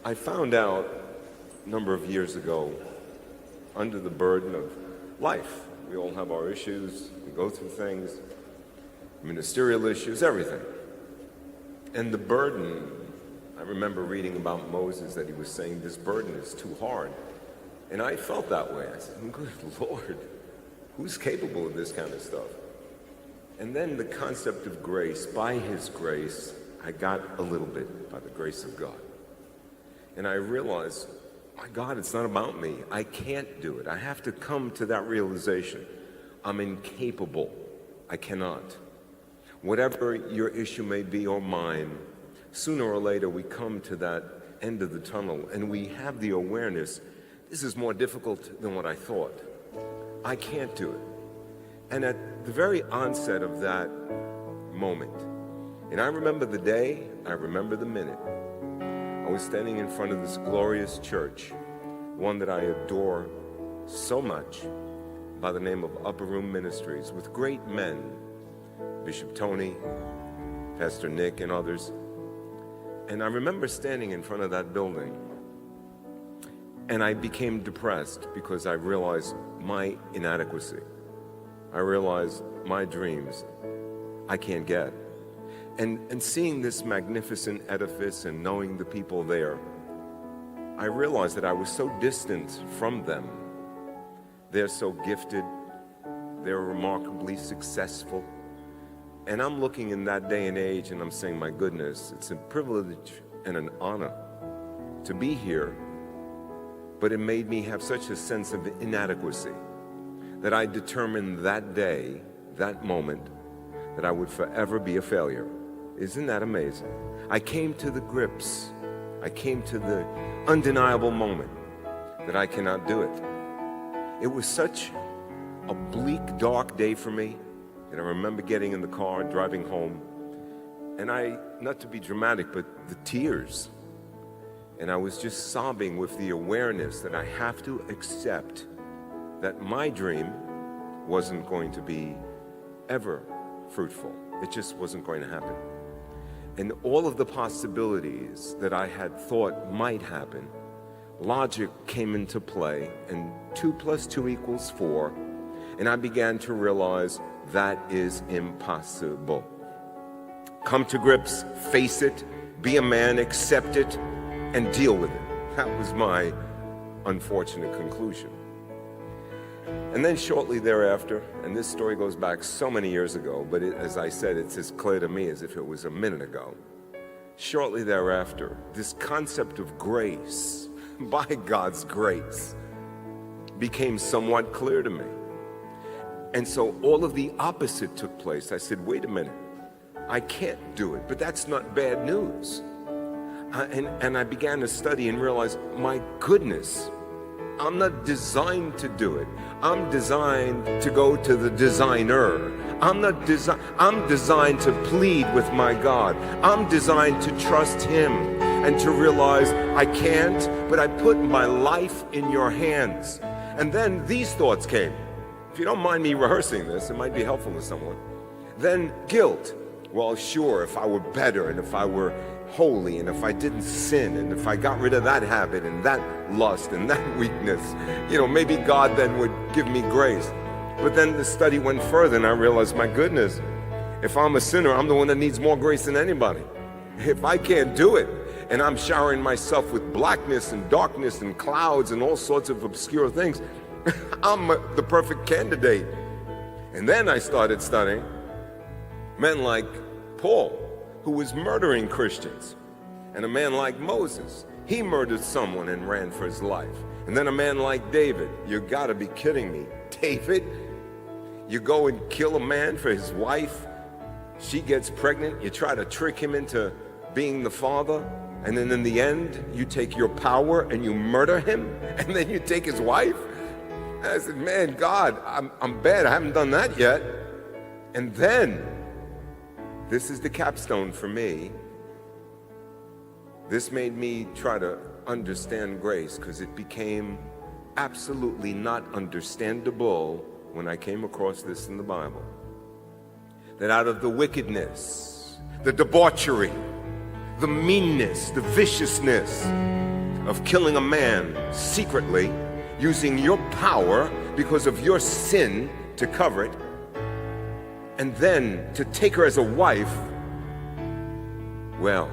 I found out a number of years ago, under the burden of life, we all have our issues, we go through things, ministerial issues, everything. And the burden, I remember reading about Moses that he was saying this burden is too hard. And I felt that way. I said, good Lord, who's capable of this kind of stuff? And then the concept of grace, by his grace, I got a little bit by the grace of God. And I realized, my God, it's not about me. I can't do it. I have to come to that realization. I'm incapable. I cannot. Whatever your issue may be or mine, sooner or later we come to that end of the tunnel and we have the awareness, this is more difficult than what I thought. I can't do it. And at the very onset of that moment, and I remember the day, I remember the minute, I was standing in front of this glorious church, one that I adore so much, by the name of Upper Room Ministries, with great men, Bishop Tony, Pastor Nick, and others. And I remember standing in front of that building, and I became depressed because I realized my inadequacy. I realized my dreams I can't get. And seeing this magnificent edifice and knowing the people there, I realized that I was so distant from them. They're so gifted, they're remarkably successful. And I'm looking in that day and age and I'm saying, my goodness, it's a privilege and an honor to be here. But it made me have such a sense of inadequacy that I determined that day, that moment, that I would forever be a failure. Isn't that amazing? I came to the grips. I came to the undeniable moment that I cannot do it. It was such a bleak, dark day for me that I remember getting in the car, driving home, and not to be dramatic, but the tears. And I was just sobbing with the awareness that I have to accept that my dream wasn't going to be ever fruitful. It just wasn't going to happen. And all of the possibilities that I had thought might happen, logic came into play, and 2 + 2 = 4, and I began to realize that is impossible. Come to grips, face it, be a man, accept it, and deal with it. That was my unfortunate conclusion. And then shortly thereafter, and this story goes back so many years ago, but as I said, it's as clear to me as if it was a minute ago. Shortly thereafter, this concept of grace, by God's grace, became somewhat clear to me. And so all of the opposite took place. I said, wait a minute, I can't do it, but that's not bad news. And I began to study and realize, my goodness, I'm not designed to do it. I'm designed to go to the designer. I'm designed to plead with my God. I'm designed to trust him and to realize I can't, but I put my life in your hands. And then these thoughts came. If you don't mind me rehearsing this, it might be helpful to someone. Then guilt. Well, sure, if I were better and if I were holy and if I didn't sin and if I got rid of that habit and that lust and that weakness, maybe God then would give me grace. But then the study went further and I realized, my goodness, if I'm a sinner, I'm the one that needs more grace than anybody. If I can't do it and I'm showering myself with blackness and darkness and clouds and all sorts of obscure things, I'm the perfect candidate. And then I started studying men like Paul, who was murdering Christians, and a man like Moses. He murdered someone and ran for his life. And then a man like David. You gotta be kidding me. David? You go and kill a man for his wife, she gets pregnant, you try to trick him into being the father, and then in the end, you take your power and you murder him, and then you take his wife? I said, man, God, I'm bad, I haven't done that yet. And then, this is the capstone for me. This made me try to understand grace because it became absolutely not understandable when I came across this in the Bible. That out of the wickedness, the debauchery, the meanness, the viciousness, of killing a man secretly, using your power because of your sin to cover it, and then to take her as a wife, well,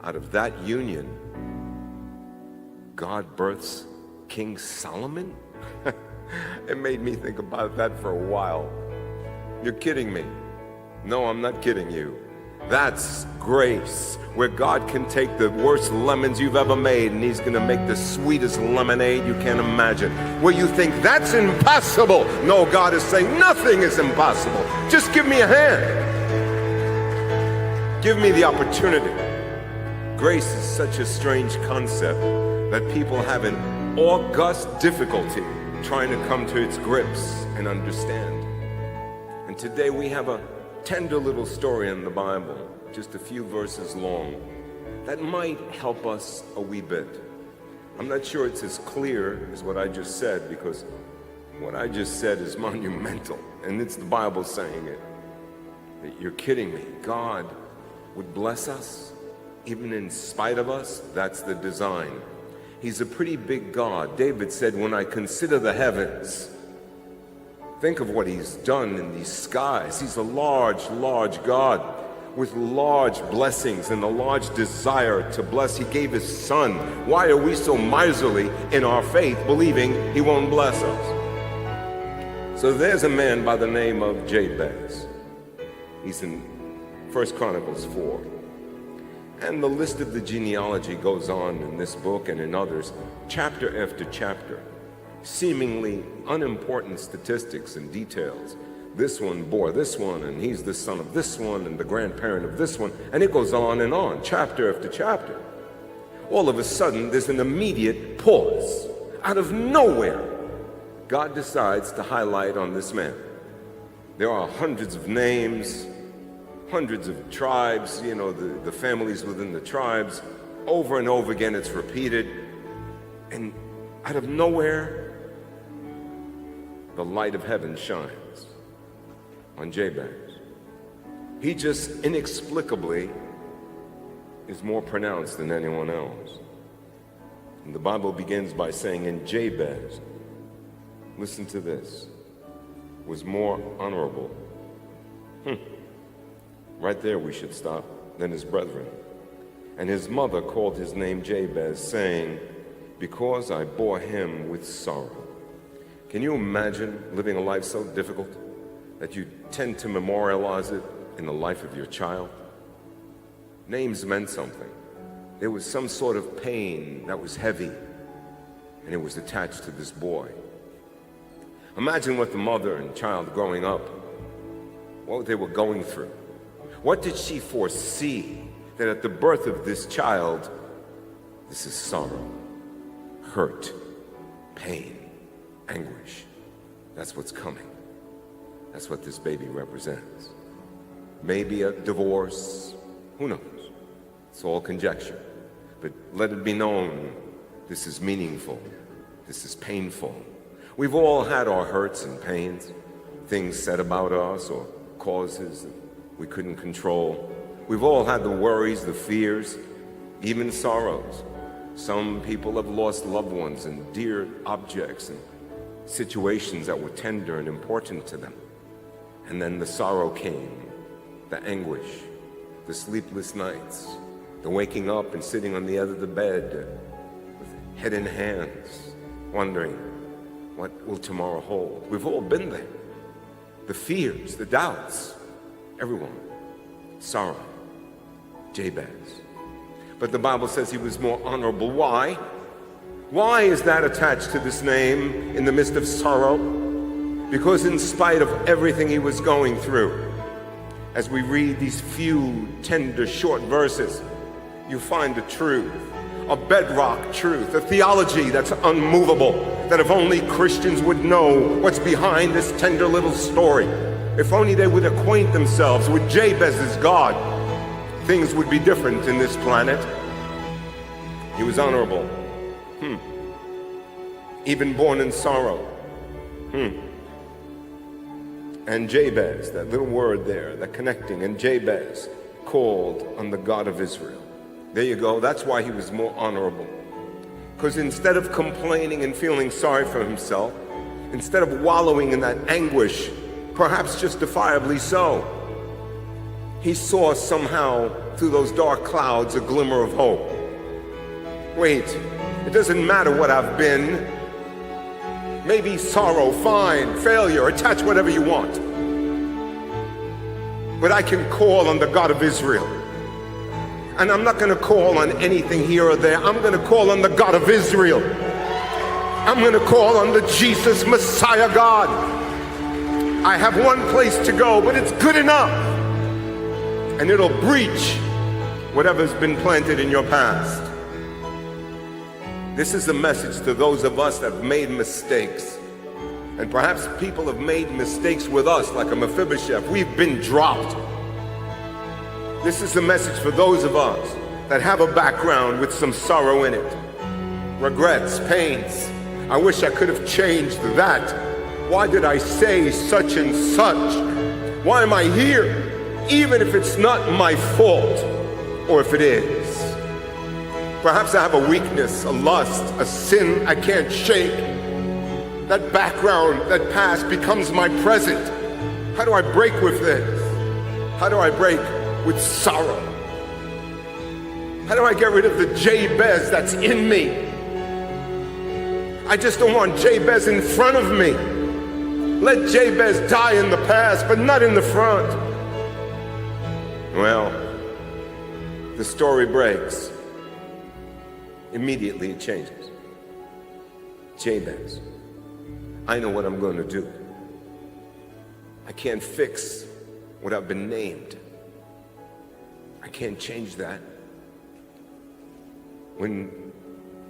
out of that union, God births King Solomon? It made me think about that for a while. You're kidding me. No, I'm not kidding you. That's grace, where God can take the worst lemons you've ever made and he's going to make the sweetest lemonade you can imagine. Where you think that's impossible. No, God is saying nothing is impossible. Just give me a hand. Give me the opportunity. Grace is such a strange concept that people have an august difficulty trying to come to its grips and understand. And today we have a tender little story in the Bible, just a few verses long, that might help us a wee bit. I'm not sure it's as clear as what I just said, because what I just said is monumental, and it's the Bible saying it. You're kidding me. God would bless us, even in spite of us. That's the design. He's a pretty big God. David said, when I consider the heavens, think of what he's done in these skies. He's a large, large God with large blessings and a large desire to bless. He gave his son. Why are we so miserly in our faith, believing he won't bless us? So there's a man by the name of Jabez. He's in 1 Chronicles 4. And the list of the genealogy goes on in this book and in others, chapter after chapter. Seemingly unimportant statistics and details. This one bore this one, and he's the son of this one, and the grandparent of this one, and it goes on, chapter after chapter. All of a sudden, there's an immediate pause. Out of nowhere, God decides to highlight on this man. There are hundreds of names, hundreds of tribes, the families within the tribes. Over and over again, it's repeated. And out of nowhere, the light of heaven shines on Jabez. He just inexplicably is more pronounced than anyone else. And the Bible begins by saying, and Jabez, listen to this, was more honorable. Right there we should stop, than his brethren. And his mother called his name Jabez, saying, because I bore him with sorrow. Can you imagine living a life so difficult that you tend to memorialize it in the life of your child? Names meant something. There was some sort of pain that was heavy, and it was attached to this boy. Imagine what the mother and child growing up, what they were going through. What did she foresee that at the birth of this child, this is sorrow, hurt, pain, anguish. That's what's coming. That's what this baby represents. Maybe a divorce, who knows? It's all conjecture. But let it be known, this is meaningful. This is painful. We've all had our hurts and pains, things said about us or causes that we couldn't control. We've all had the worries, the fears, even sorrows. Some people have lost loved ones and dear objects and situations that were tender and important to them. And then the sorrow came, the anguish, the sleepless nights, the waking up and sitting on the edge of the bed with head in hands, wondering, what will tomorrow hold? We've all been there. The fears, the doubts, everyone. Sorrow. Jabez. But the Bible says he was more honorable. Why? Why is that attached to this name in the midst of sorrow? Because in spite of everything he was going through, as we read these few tender short verses, you find a truth, a bedrock truth, a theology that's unmovable, that if only Christians would know what's behind this tender little story, if only they would acquaint themselves with Jabez's God, things would be different in this planet. He was honorable. Even born in sorrow. And Jabez, that little word there, that connecting, and Jabez called on the God of Israel. There you go. That's why he was more honorable. Because instead of complaining and feeling sorry for himself, instead of wallowing in that anguish, perhaps justifiably so, he saw somehow through those dark clouds a glimmer of hope. Wait, it doesn't matter what I've been. Maybe sorrow, fine, failure, attach whatever you want. But I can call on the God of Israel. And I'm not going to call on anything here or there. I'm going to call on the God of Israel. I'm going to call on the Jesus Messiah God. I have one place to go, but it's good enough. And it'll breach whatever's been planted in your past. This is a message to those of us that have made mistakes. And perhaps people have made mistakes with us, like a Mephibosheth. We've been dropped. This is a message for those of us that have a background with some sorrow in it. Regrets, pains. I wish I could have changed that. Why did I say such and such? Why am I here? Even if it's not my fault, or if it is. Perhaps I have a weakness, a lust, a sin I can't shake. That background, that past becomes my present. How do I break with this? How do I break with sorrow? How do I get rid of the Jabez that's in me? I just don't want Jabez in front of me. Let Jabez die in the past, but not in the front. Well, the story breaks. Immediately it changes. Jabez, I know what I'm going to do. I can't fix what I've been named. I can't change that. When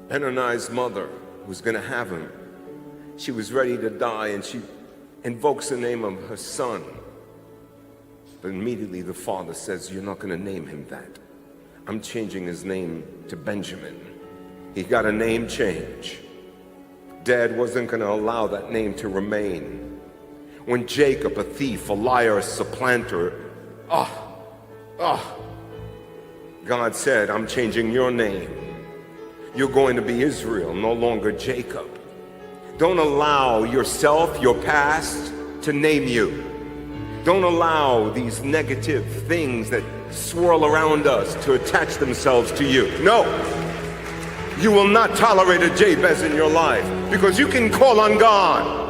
Benoni's mother was going to have him, she was ready to die, and she invokes the name of her son. But immediately the father says, you're not going to name him that. I'm changing his name to Benjamin. He got a name change. Dad wasn't going to allow that name to remain. When Jacob, a thief, a liar, a supplanter, God said, I'm changing your name. You're going to be Israel, no longer Jacob. Don't allow yourself, your past, to name you. Don't allow these negative things that swirl around us to attach themselves to you. No. You will not tolerate a Jabez in your life, because you can call on God.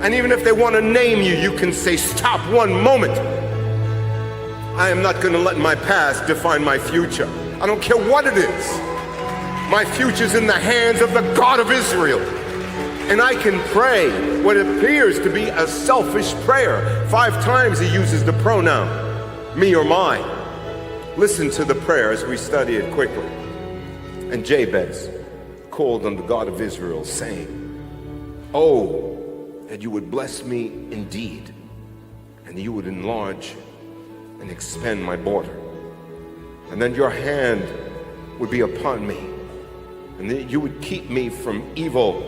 And even if they want to name you, you can say, stop one moment. I am not going to let my past define my future. I don't care what it is. My future's in the hands of the God of Israel. And I can pray what appears to be a selfish prayer. 5 times he uses the pronoun, me or mine. Listen to the prayer as we study it quickly. And Jabez called on the God of Israel, saying, oh, that you would bless me indeed, and you would enlarge and expand my border, and then your hand would be upon me, and that you would keep me from evil,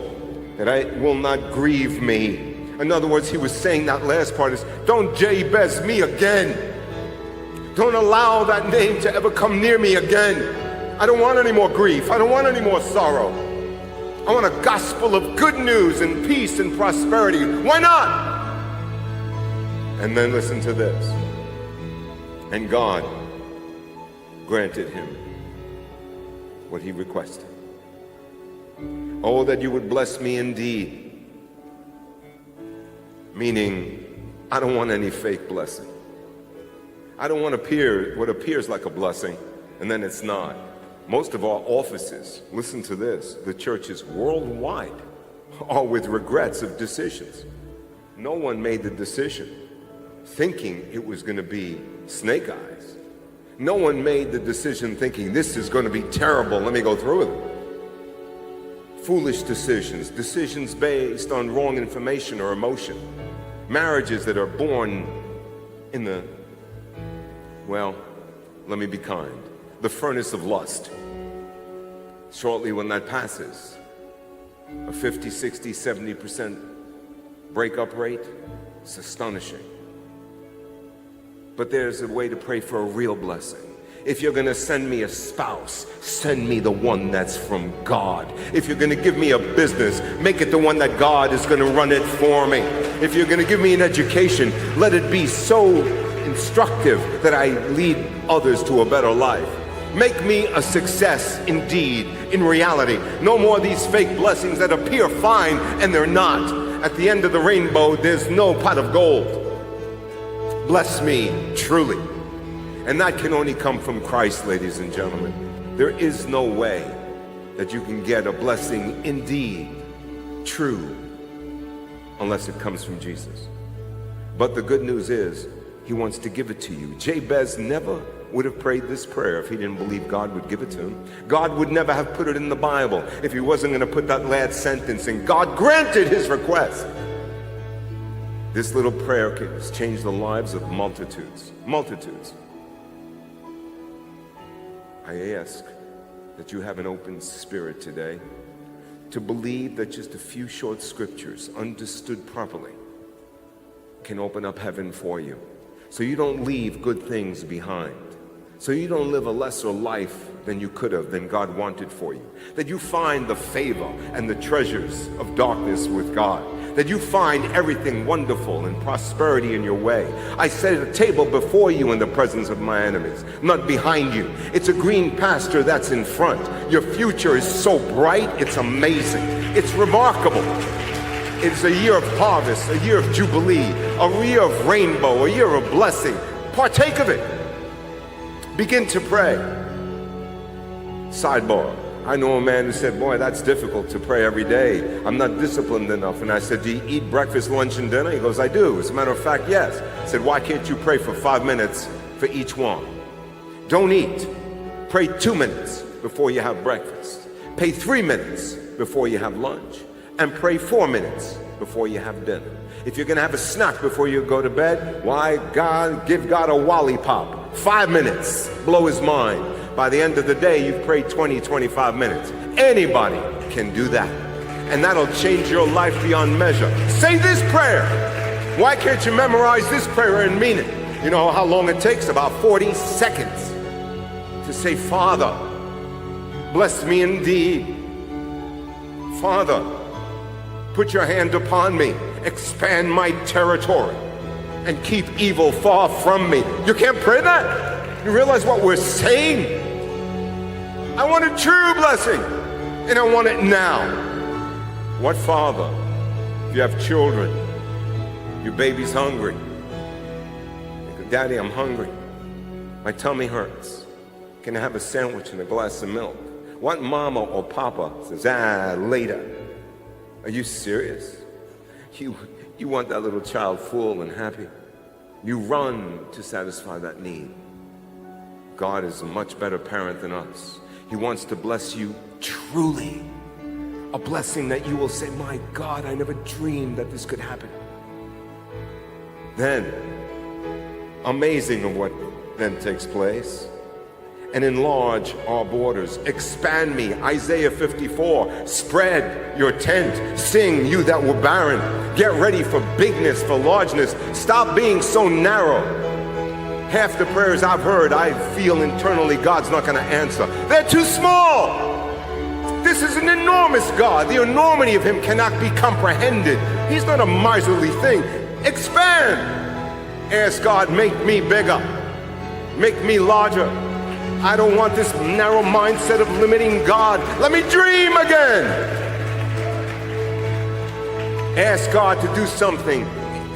that I will not grieve me. In other words, he was saying that last part is, don't Jabez me again. Don't allow that name to ever come near me again. I don't want any more grief. I don't want any more sorrow. I want a gospel of good news and peace and prosperity. Why not? And then listen to this. And God granted him what he requested. Oh, that you would bless me indeed. Meaning, I don't want any fake blessing. I don't want what appears like a blessing, and then it's not. Most of our offices, listen to this, the churches worldwide are with regrets of decisions. No one made the decision thinking it was going to be snake eyes. No one made the decision thinking this is going to be terrible, let me go through with it. Foolish decisions, decisions based on wrong information or emotion. Marriages that are born in the, well, let me be kind, the furnace of lust. Shortly when that passes, a 50, 60, 70% breakup rate, it's astonishing. But there's a way to pray for a real blessing. If you're going to send me a spouse, send me the one that's from God. If you're going to give me a business, make it the one that God is going to run it for me. If you're going to give me an education, let it be so instructive that I lead others to a better life. Make me a success indeed, in reality. No more of these fake blessings that appear fine and they're not. At the end of the rainbow, there's no pot of gold. Bless me truly. And that can only come from Christ, ladies and gentlemen. There is no way that you can get a blessing indeed, true, unless it comes from Jesus. But the good news is, he wants to give it to you. Jabez never would have prayed this prayer if he didn't believe God would give it to him. God would never have put it in the Bible if he wasn't going to put that last sentence in. God granted his request. This little prayer has changed the lives of multitudes. Multitudes. I ask that you have an open spirit today to believe that just a few short scriptures, understood properly, can open up heaven for you. So you don't leave good things behind. So you don't live a lesser life than you could have, than God wanted for you. That you find the favor and the treasures of darkness with God. That you find everything wonderful and prosperity in your way. I set a table before you in the presence of my enemies, not behind you. It's a green pasture that's in front. Your future is so bright, it's amazing. It's remarkable. It's a year of harvest, a year of jubilee, a year of rainbow, a year of blessing. Partake of it. Begin to pray. Sidebar. I know a man who said, boy, that's difficult to pray every day. I'm not disciplined enough. And I said, do you eat breakfast, lunch, and dinner? He goes, I do. As a matter of fact, yes. I said, why can't you pray for 5 minutes for each one? Don't eat. Pray 2 minutes before you have breakfast. Pray 3 minutes before you have lunch. And pray 4 minutes before you have dinner. If you're going to have a snack before you go to bed, why, God, give God a lollipop. 5 minutes. Blow his mind. By the end of the day, you've prayed 20, 25 minutes. Anybody can do that. And that'll change your life beyond measure. Say this prayer. Why can't you memorize this prayer and mean it? You know how long it takes? About 40 seconds to say, Father, bless me indeed. Father, put your hand upon me. Expand my territory and keep evil far from me. You can't pray that? You realize what we're saying? I want a true blessing, and I want it now. What father, if you have children, your baby's hungry, you go, Daddy, I'm hungry. My tummy hurts. Can I have a sandwich and a glass of milk? What mama or papa says, later. Are you serious? You want that little child full and happy. You run to satisfy that need. God is a much better parent than us. He wants to bless you truly. A blessing that you will say, my God, I never dreamed that this could happen. Then, amazing of what then takes place. And enlarge our borders. Expand me. Isaiah 54. Spread your tent. Sing, you that were barren. Get ready for bigness, for largeness. Stop being so narrow. Half the prayers I've heard, I feel internally God's not going to answer. They're too small. This is an enormous God. The enormity of him cannot be comprehended. He's not a miserly thing. Expand. Ask God, make me bigger. Make me larger. I don't want this narrow mindset of limiting God. Let me dream again. Ask God to do something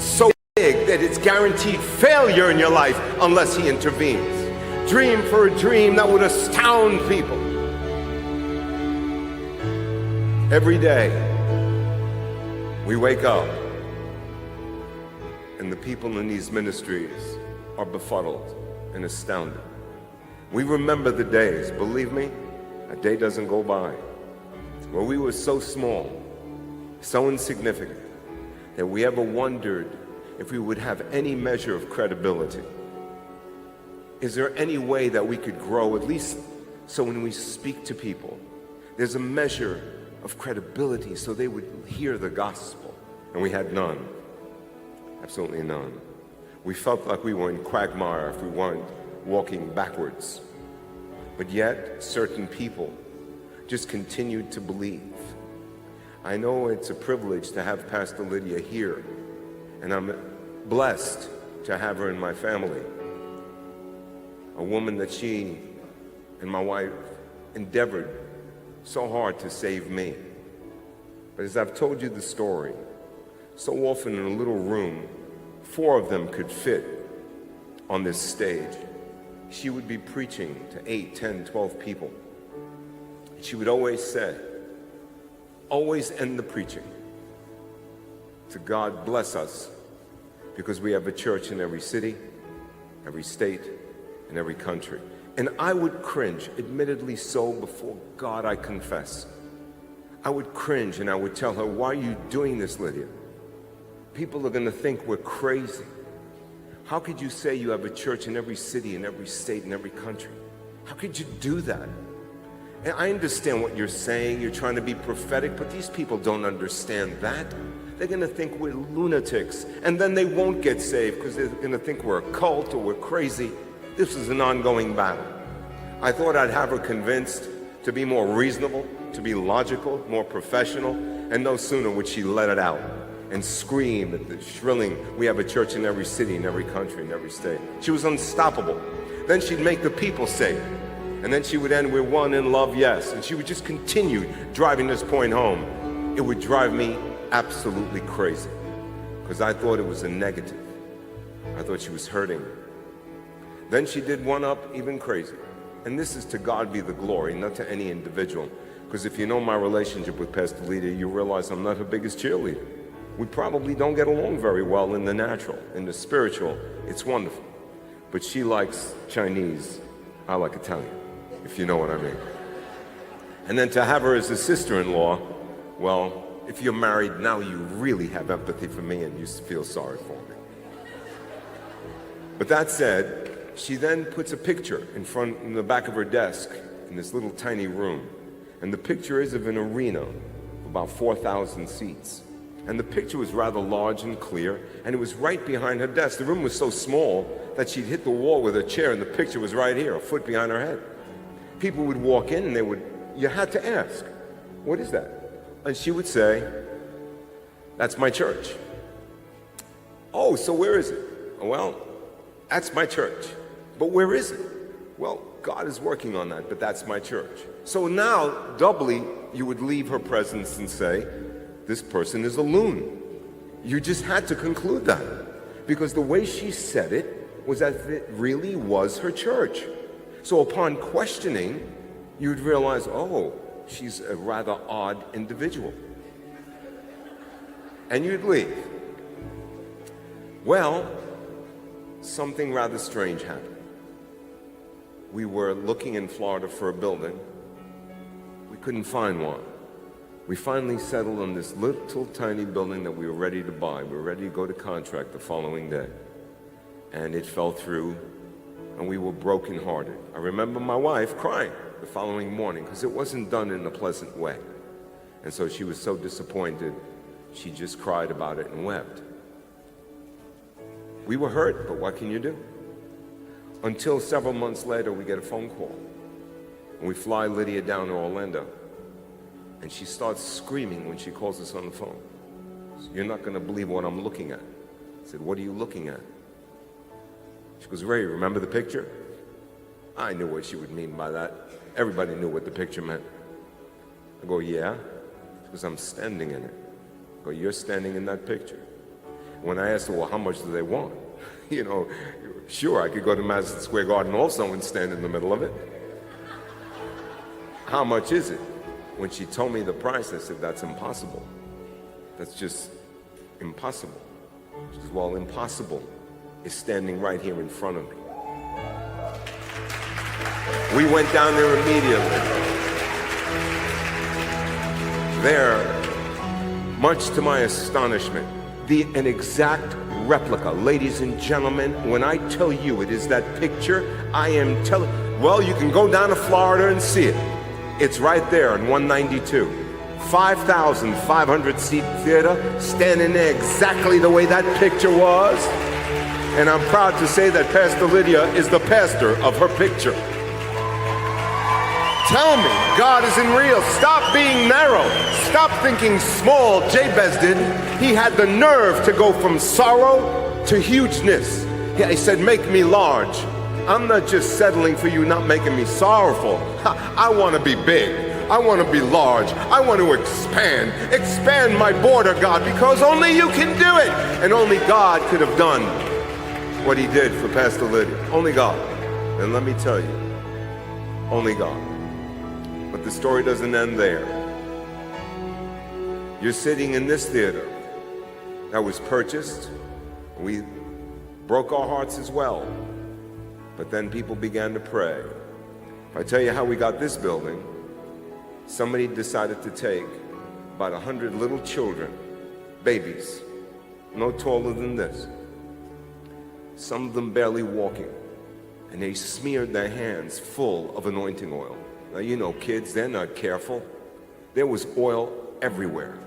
so big that it's guaranteed failure in your life unless he intervenes. Dream for a dream that would astound people. Every day we wake up and the people in these ministries are befuddled and astounded. We remember the days, believe me, a day doesn't go by, where we were so small, so insignificant, that we ever wondered if we would have any measure of credibility. Is there any way that we could grow, at least so when we speak to people, there's a measure of credibility so they would hear the gospel? And we had none, absolutely none. We felt like we were in quagmire if we weren't walking backwards. But yet, certain people just continued to believe. I know it's a privilege to have Pastor Lydia here, and I'm blessed to have her in my family. A woman that she and my wife endeavored so hard to save me. But as I've told you the story, so often in a little room, 4 of them could fit on this stage. She would be preaching to 8, 10, 12 people. She would always say, always end the preaching to God bless us, because we have a church in every city, every state, and every country. And I would cringe, admittedly so, before God I confess. I would cringe and I would tell her, why are you doing this, Lydia? People are going to think we're crazy. How could you say you have a church in every city, in every state, in every country? How could you do that? And I understand what you're saying. You're trying to be prophetic, but these people don't understand that. They're going to think we're lunatics, and then they won't get saved because they're going to think we're a cult or we're crazy. This is an ongoing battle. I thought I'd have her convinced to be more reasonable, to be logical, more professional, and no sooner would she let it out and scream at the shrilling, we have a church in every city, in every country, in every state. She was unstoppable. Then she'd make the people say it. And then she would end, we're one in love, yes. And she would just continue driving this point home. It would drive me absolutely crazy because I thought it was a negative. I thought she was hurting. Then she did one up even crazy. And this is to God be the glory, not to any individual. Because if you know my relationship with Pastor Lydia, you realize I'm not her biggest cheerleader. We probably don't get along very well in the natural. In the spiritual, it's wonderful. But she likes Chinese, I like Italian, if you know what I mean. And then to have her as a sister-in-law, well, if you're married, now you really have empathy for me and you feel sorry for me. But that said, she then puts a picture in the back of her desk in this little tiny room. And the picture is of an arena of about 4,000 seats. And the picture was rather large and clear, and it was right behind her desk. The room was so small that she'd hit the wall with her chair, and the picture was right here, a foot behind her head. People would walk in, and you had to ask, what is that? And she would say, that's my church. Oh, so where is it? Well, that's my church. But where is it? Well, God is working on that, but that's my church. So now, doubly, you would leave her presence and say, this person is a loon. You just had to conclude that. Because the way she said it was as if it really was her church. So upon questioning, you'd realize, oh, she's a rather odd individual. And you'd leave. Well, something rather strange happened. We were looking in Florida for a building. We couldn't find one. We finally settled on this little tiny building that we were ready to buy. We were ready to go to contract the following day. And it fell through, and we were brokenhearted. I remember my wife crying the following morning because it wasn't done in a pleasant way. And so she was so disappointed, she just cried about it and wept. We were hurt, but what can you do? Until several months later, we get a phone call. And we fly Lydia down to Orlando. And she starts screaming when she calls us on the phone. So, you're not going to believe what I'm looking at. I said, what are you looking at? She goes, Ray, remember the picture? I knew what she would mean by that. Everybody knew what the picture meant. I go, yeah? She goes, I'm standing in it. I go, you're standing in that picture. When I asked her, well, how much do they want? You know, sure, I could go to Madison Square Garden also and stand in the middle of it. How much is it? When she told me the price, I said, that's impossible. That's just impossible. She says, well, impossible is standing right here in front of me. We went down there immediately. There, much to my astonishment, an exact replica. Ladies and gentlemen, when I tell you it is that picture, I am telling, well, you can go down to Florida and see it. It's right there in 192. 5,500 seat theater, standing there exactly the way that picture was. And I'm proud to say that Pastor Lydia is the pastor of her picture. Tell me God isn't real. Stop being narrow. Stop thinking small. Jabez did. He had the nerve to go from sorrow to hugeness. He said, make me large. I'm not just settling for you not making me sorrowful. I want to be big. I want to be large. I want to expand. Expand my border, God, because only you can do it. And only God could have done what he did for Pastor Lydia. Only God. And let me tell you, only God. But the story doesn't end there. You're sitting in this theater that was purchased. We broke our hearts as well. But then people began to pray. If I tell you how we got this building, somebody decided to take about 100 little children, babies, no taller than this, some of them barely walking, and they smeared their hands full of anointing oil. Now, you know, kids, they're not careful. There was oil everywhere.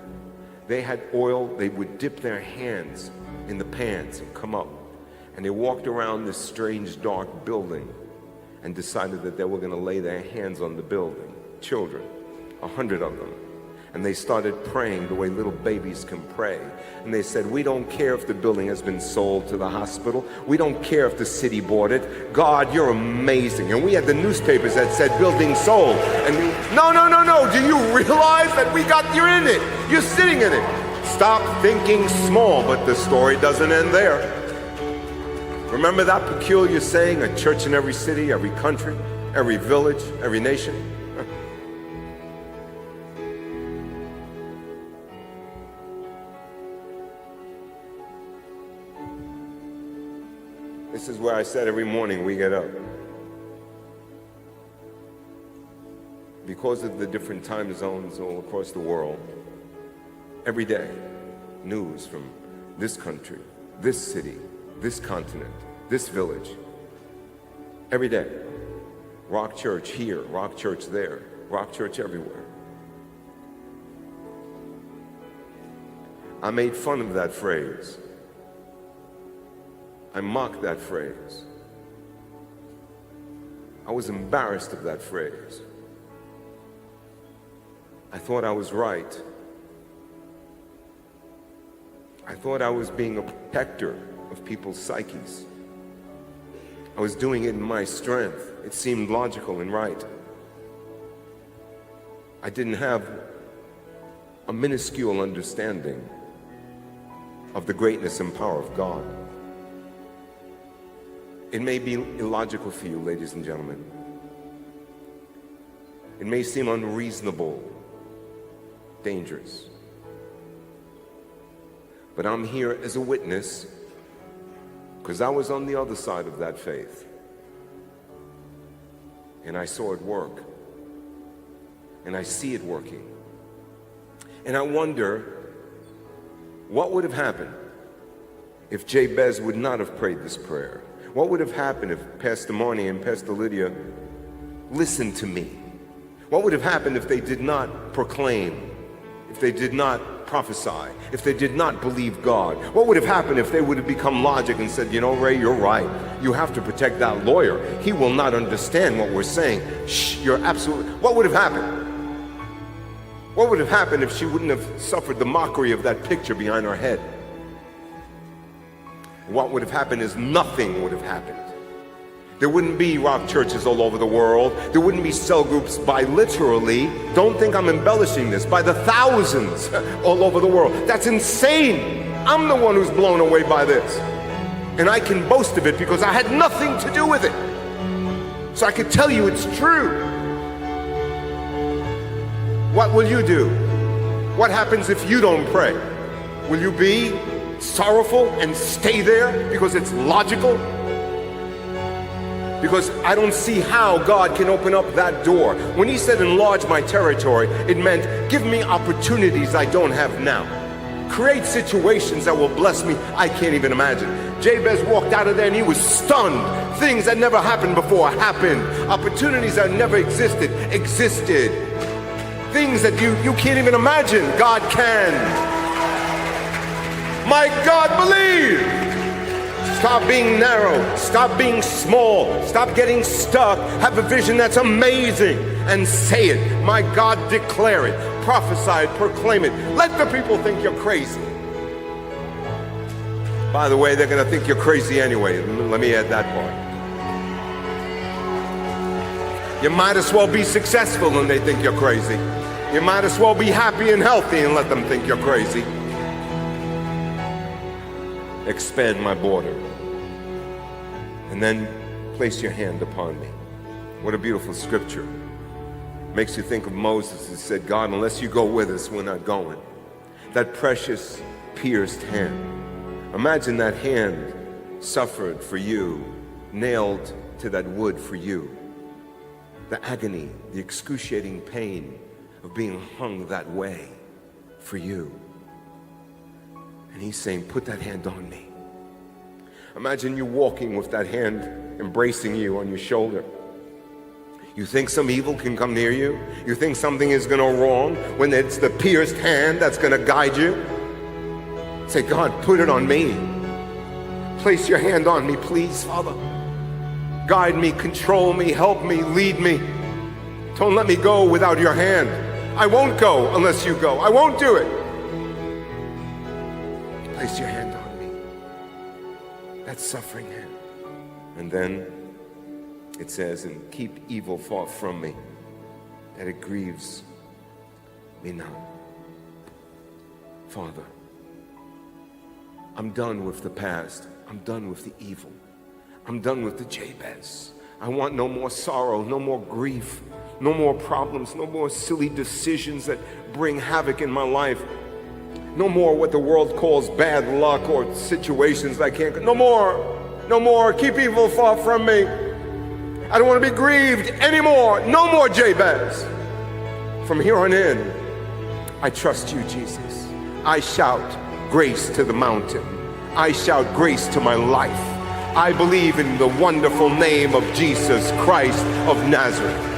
They had oil. They would dip their hands in the pans and come up. And they walked around this strange, dark building and decided that they were going to lay their hands on the building. Children, 100 of them. And they started praying the way little babies can pray. And they said, we don't care if the building has been sold to the hospital. We don't care if the city bought it. God, you're amazing. And we had the newspapers that said building sold. And no. Do you realize that you're in it? You're sitting in it. Stop thinking small, but the story doesn't end there. Remember that peculiar saying, a church in every city, every country, every village, every nation? This is where I said every morning we get up. Because of the different time zones all across the world, every day, news from this country, this city, this continent, this village. Every day. Rock church here, rock church there, rock church everywhere. I made fun of that phrase. I mocked that phrase. I was embarrassed of that phrase. I thought I was right. I thought I was being a protector of people's psyches. I was doing it in my strength. It seemed logical and right. I didn't have a minuscule understanding of the greatness and power of God. It may be illogical for you, ladies and gentlemen. It may seem unreasonable, dangerous. But I'm here as a witness because I was on the other side of that faith. And I saw it work. And I see it working. And I wonder what would have happened if Jabez would not have prayed this prayer. What would have happened if Pastor Marnie and Pastor Lydia listened to me? What would have happened if they did not proclaim, if they did not prophesy, if they did not believe God? What would have happened if they would have become logic and said, you know, Ray, you're right. You have to protect that lawyer. He will not understand what we're saying. Shh, you're absolutely... What would have happened? What would have happened if she wouldn't have suffered the mockery of that picture behind her head? What would have happened is nothing would have happened. There wouldn't be rock churches all over the world. There wouldn't be cell groups by literally, don't think I'm embellishing this, by the thousands all over the world. That's insane. I'm the one who's blown away by this. And I can boast of it because I had nothing to do with it. So I could tell you it's true. What will you do? What happens if you don't pray? Will you be sorrowful and stay there because it's logical? Because I don't see how God can open up that door. When he said enlarge my territory, it meant give me opportunities I don't have now. Create situations that will bless me I can't even imagine. Jabez walked out of there and he was stunned. Things that never happened before happened. Opportunities that never existed. Things that you can't even imagine, God can. My God, believe. Stop being narrow. Stop being small. Stop getting stuck. Have a vision that's amazing and say it. My God, declare it. Prophesy it. Proclaim it. Let the people think you're crazy. By the way, they're going to think you're crazy anyway. Let me add that part. You might as well be successful and they think you're crazy. You might as well be happy and healthy and let them think you're crazy. Expand my border. And then place your hand upon me. What a beautiful scripture. Makes you think of Moses who said, God, unless you go with us, we're not going. That precious pierced hand. Imagine that hand suffered for you, nailed to that wood for you. The agony, the excruciating pain of being hung that way for you. And he's saying, put that hand on me. Imagine you walking with that hand embracing you on your shoulder. You think some evil can come near you? You think something is going to go wrong when it's the pierced hand that's going to guide you? Say, God, put it on me. Place your hand on me, please, Father. Guide me, control me, help me, lead me. Don't let me go without your hand. I won't go unless you go. I won't do it. Place your hand on me. That suffering hand. And then it says, and keep evil far from me, that it grieves me not. Father, I'm done with the past. I'm done with the evil. I'm done with the Jabez. I want no more sorrow, no more grief, no more problems, no more silly decisions that bring havoc in my life. No more what the world calls bad luck or situations I can't. No more. No more. Keep evil far from me. I don't want to be grieved anymore. No more Jabez. From here on in, I trust you, Jesus. I shout grace to the mountain. I shout grace to my life. I believe in the wonderful name of Jesus Christ of Nazareth.